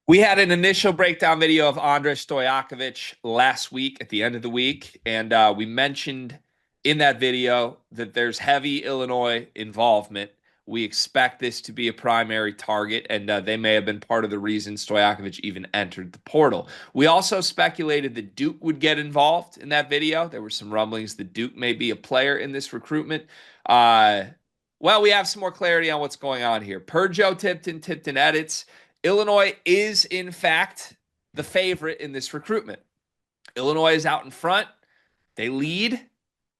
We had an initial breakdown video of Andrej Stojakovic last week at the end of the week, and we mentioned in that video that there's heavy Illinois involvement. We expect this to be a primary target, and they may have been part of the reason Stojakovic even entered the portal. We also speculated that Duke would get involved in that video. There were some rumblings that Duke may be a player in this recruitment. Uh, well, we have some more clarity on what's going on here. Per Joe Tipton edits. Illinois is, in fact, the favorite in this recruitment. Illinois is out in front. They lead.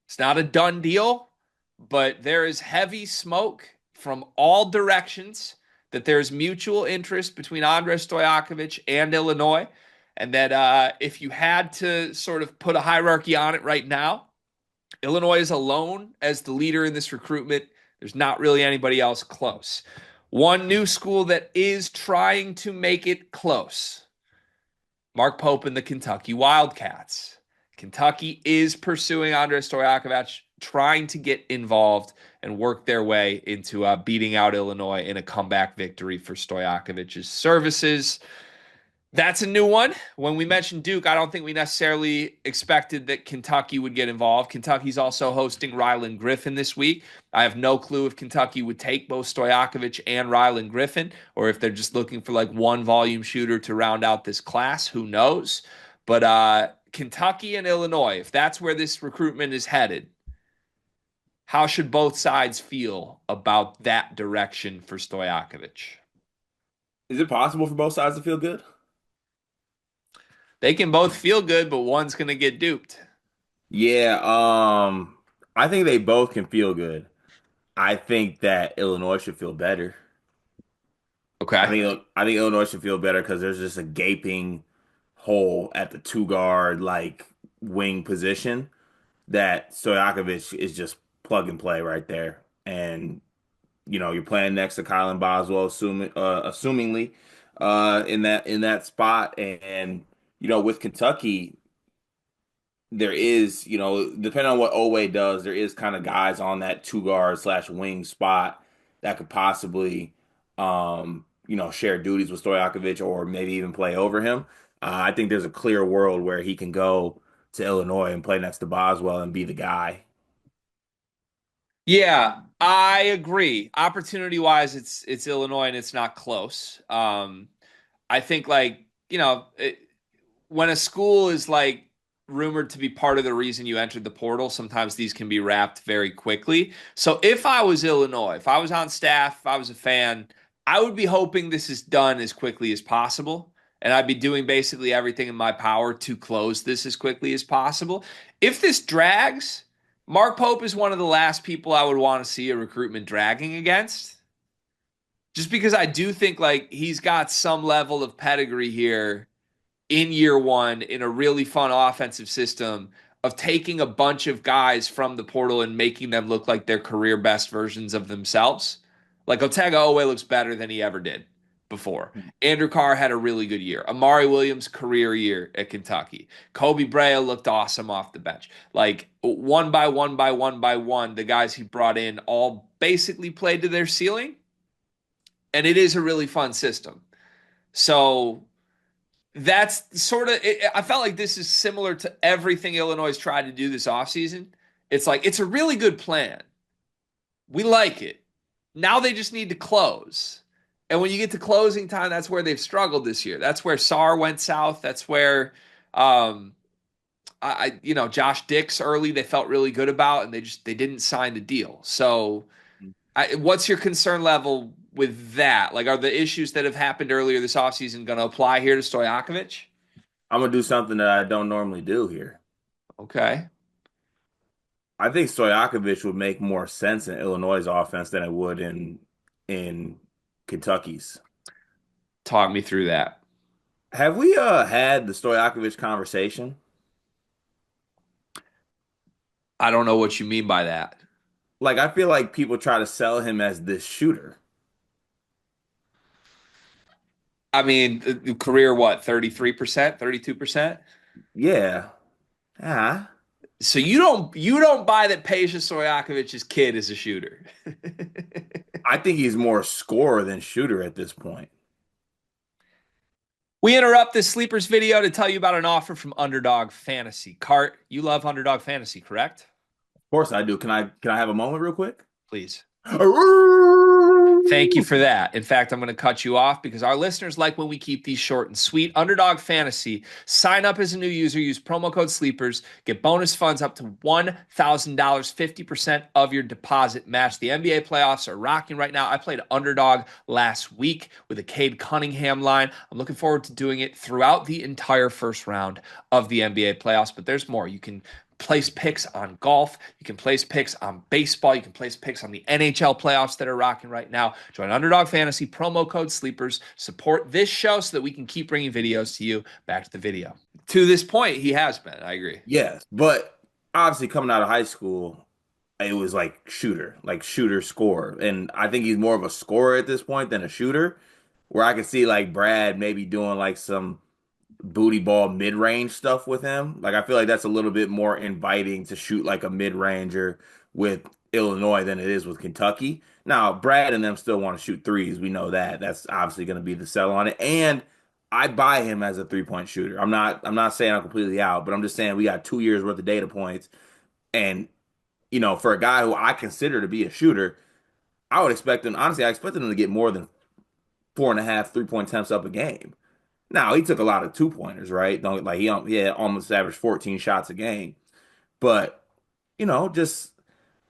It's not a done deal, but there is heavy smoke from all directions that there's mutual interest between Andrej Stojakovic and Illinois. And that if you had to sort of put a hierarchy on it right now, Illinois is alone as the leader in this recruitment. There's not really anybody else close. One new school that is trying to make it close. Mark Pope and the Kentucky Wildcats. Kentucky is pursuing Andrej Stojakovic, trying to get involved and work their way into beating out Illinois in a comeback victory for Stojakovic's services. That's a new one. When we mentioned Duke, I don't think we necessarily expected that Kentucky would get involved. Kentucky's also hosting Ryland Griffin this week. I have no clue if Kentucky would take both Stojakovic and Ryland Griffin, or if they're just looking for like one volume shooter to round out this class. Who knows? But Kentucky and Illinois, if that's where this recruitment is headed, how should both sides feel about that direction for Stojakovic? Is it possible for both sides to feel good? They can both feel good, but one's going to get duped. Yeah, I think they both can feel good. I think that Illinois should feel better. I Okay. think I think Illinois should feel better because there's just a gaping hole at the two guard like wing position that Stojakovic is just plug and play right there. And you're playing next to Kylan Boswell, assumingly, in that spot. And with Kentucky, there is, depending on what Oweh does, there is kind of guys on that two guard slash wing spot that could possibly, share duties with Stojakovic or maybe even play over him. I think there's a clear world where he can go to Illinois and play next to Boswell and be the guy. Yeah, I agree. Opportunity wise, it's Illinois and it's not close. I think when a school is like rumored to be part of the reason you entered the portal, sometimes these can be wrapped very quickly. So if I was Illinois, if I was on staff, if I was a fan, I would be hoping this is done as quickly as possible. And I'd be doing basically everything in my power to close this as quickly as possible. If this drags, Mark Pope is one of the last people I would want to see a recruitment dragging against. Just because I do think like he's got some level of pedigree here in year one in a really fun offensive system of taking a bunch of guys from the portal and making them look like their career best versions of themselves. Like Otega Oweh looks better than he ever did before. Andrew Carr had a really good year. Amari Williams, career year at Kentucky. Kobe Brea looked awesome off the bench. Like one by one by one by one, the guys he brought in all basically played to their ceiling. And it is a really fun system. So that's sort of I felt like this is similar to everything Illinois has tried to do this offseason. It's like it's a really good plan. We like it. Now they just need to close. And when you get to closing time, that's where they've struggled this year. That's where Sarr went south. That's where um Josh Dix early they felt really good about and they didn't sign the deal. So what's your concern level with that? Like, are the issues that have happened earlier this offseason going to apply here to Stojakovic? I'm gonna do something that I don't normally do here. Okay. I think Stojakovic would make more sense in Illinois' offense than it would in Kentucky's. Talk me through that. Have we had the Stojakovic conversation? I don't know what you mean by that. Like I feel like people try to sell him as this shooter. I mean, career what, 33%, 32%? Yeah. Ah. So you don't buy that Peja Stojakovic's kid is a shooter. I think he's more scorer than shooter at this point. We interrupt this sleepers video to tell you about an offer from Underdog Fantasy. Cart, you love Underdog Fantasy, correct? Of course I do. Can I have a moment real quick? Please. Thank you for that. In fact, I'm going to cut you off because our listeners like when we keep these short and sweet. Underdog Fantasy. Sign up as a new user. Use promo code SLEEPERS. Get bonus funds up to $1,000, 50% of your deposit match. The NBA playoffs are rocking right now. I played Underdog last week with a Cade Cunningham line. I'm looking forward to doing it throughout the entire first round of the NBA playoffs, but there's more. You can place picks on golf. You can place picks on baseball. You can place picks on the NHL playoffs that are rocking right now. Join Underdog Fantasy, promo code SLEEPERS. Support this show so that we can keep bringing videos to you. Back to the video. To this point, he has been. I agree. Yes, but obviously coming out of high school, it was like shooter score. And I think he's more of a scorer at this point than a shooter, where I could see like Brad maybe doing like some booty ball mid-range stuff with him. Like I feel like that's a little bit more inviting to shoot like a mid-ranger with Illinois than it is with Kentucky. Now, Brad and them still want to shoot threes. We know that. That's obviously going to be the sell on it. And I buy him as a three-point shooter. I'm not saying I'm completely out, but I'm just saying we got 2 years worth of data points. And, for a guy who I consider to be a shooter, I would expect him, honestly, I expected him to get more than 4.5 3-point attempts up a game. Now he took a lot of 2-pointers, right? Don't like he had almost averaged 14 shots a game, but just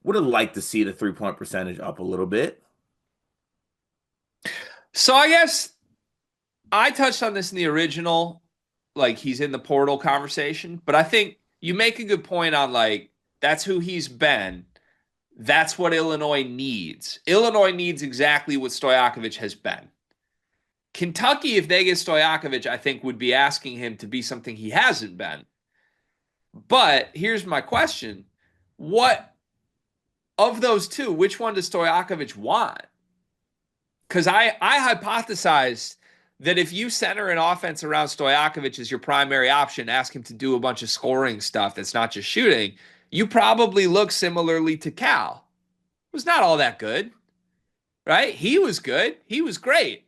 would have liked to see the 3-point percentage up a little bit. So I guess I touched on this in the original, like he's in the portal conversation, but I think you make a good point on like that's who he's been. That's what Illinois needs. Illinois needs exactly what Stojakovic has been. Kentucky, if they get Stojakovic, I think would be asking him to be something he hasn't been. But here's my question. What of those two, which one does Stojakovic want? Because I hypothesized that if you center an offense around Stojakovic as your primary option, ask him to do a bunch of scoring stuff that's not just shooting, you probably look similarly to Cal. It was not all that good, right? He was good. He was great.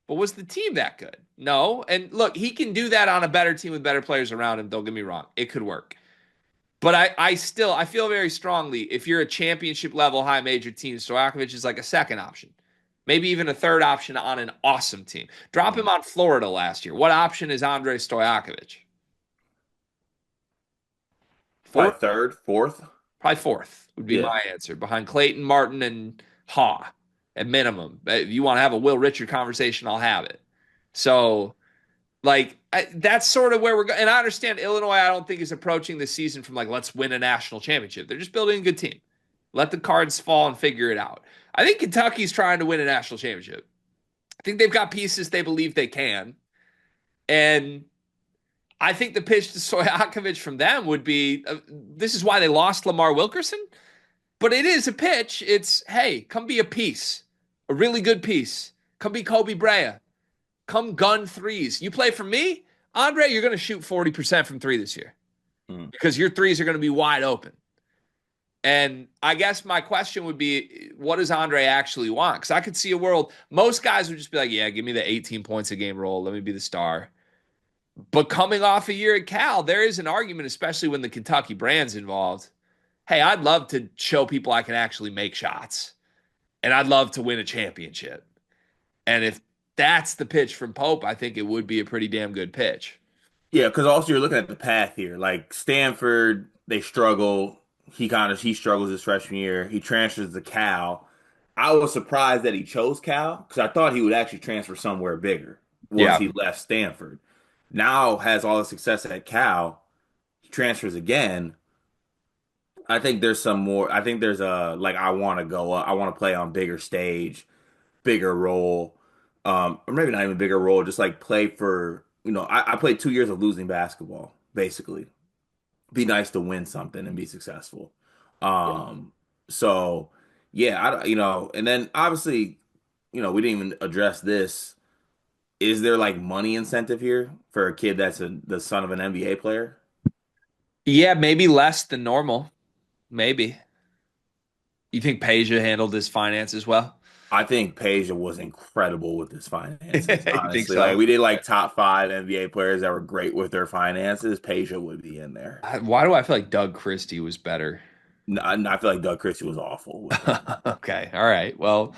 But was the team that good? No. And look, he can do that on a better team with better players around him. Don't get me wrong. It could work. But I feel very strongly if you're a championship level high major team, Stojakovic is like a second option. Maybe even a third option on an awesome team. Drop him on Florida last year. What option is Andrej Stojakovic? Probably Fourth? third, fourth. Probably fourth would be Yeah. my answer. Behind Clayton, Martin, and Haw at minimum. If you want to have a Will Richard conversation, I'll have it. So that's sort of where we're going. And I understand Illinois, I don't think is approaching this season from like, let's win a national championship. They're just building a good team. Let the cards fall and figure it out. I think Kentucky's trying to win a national championship. I think they've got pieces they believe they can. And I think the pitch to Stojakovic from them would be this is why they lost Lamar Wilkerson, but it is a pitch. It's, hey, come be a piece, a really good piece. Come be Kobe Bryant. Come gun threes. You play for me, Andre, you're going to shoot 40% from three this year Mm. because your threes are going to be wide open. And I guess my question would be, what does Andre actually want? Because I could see a world, most guys would just be like, yeah, give me the 18 points a game role. Let me be the star. But coming off a year at Cal, there is an argument, especially when the Kentucky brand's involved. Hey, I'd love to show people I can actually make shots. And I'd love to win a championship. And if that's the pitch from Pope, I think it would be a pretty damn good pitch. Yeah, because also you're looking at the path here. Like Stanford, they struggle. He struggles his freshman year. He transfers to Cal. I was surprised that he chose Cal because I thought he would actually transfer somewhere bigger once Yeah. he left Stanford. Now has all the success at Cal. He transfers again. I think there's some more. I think there's a like I want to go up. I want to play on bigger stage, bigger role, or maybe not even bigger role. Just like play for I played 2 years of losing basketball. Basically, be nice to win something and be successful. Yeah. So yeah, and then obviously, we didn't even address this. Is there like money incentive here for a kid that's the son of an NBA player? Yeah, maybe less than normal. Maybe. You think Peja handled his finances well? I think Peja was incredible with his finances, You think honestly. Like so? we did like top five NBA players that were great with their finances. Peja would be in there. Why do I feel like Doug Christie was better? I feel like Doug Christie was awful with it. Okay, all right. Well,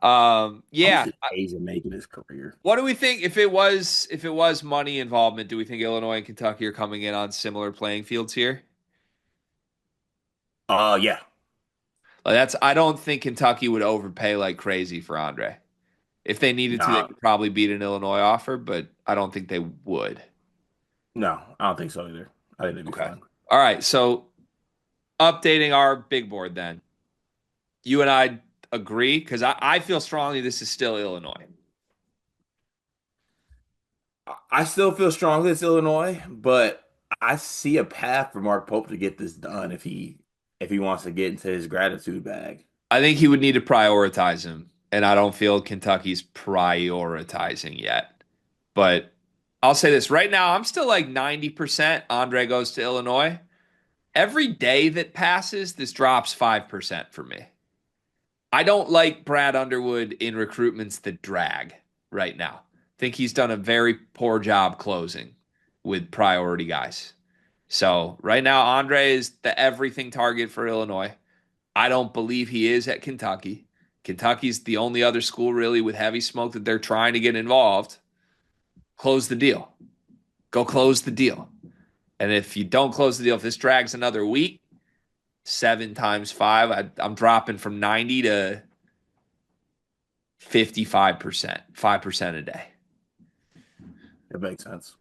How much yeah. did Peja make in his career? What do we think if it was money involvement? Do we think Illinois and Kentucky are coming in on similar playing fields here? Yeah. Like that's I don't think Kentucky would overpay like crazy for Andre. If they needed to, they No, could probably beat an Illinois offer, but I don't think they would. no, I don't think so either. I think they'd be Okay. fine. All right. So updating our big board then. You and I agree because I feel strongly this is still Illinois. I still feel strongly it's Illinois, but I see a path for Mark Pope to get this done if he wants to get into his gratitude bag. I think he would need to prioritize him, and I don't feel Kentucky's prioritizing yet. But I'll say this right now, I'm still like 90% Andre goes to Illinois. Every day that passes, this drops 5% for me. I don't like Brad Underwood in recruitments that drag right now. I think he's done a very poor job closing with priority guys. So right now, Andre is the everything target for Illinois. I don't believe he is at Kentucky. Kentucky's the only other school really with heavy smoke that they're trying to get involved. Close the deal. Go close the deal. And if you don't close the deal, if this drags another week, 7 times 5, I'm dropping from 90 to 55%, 5% a day. It makes sense.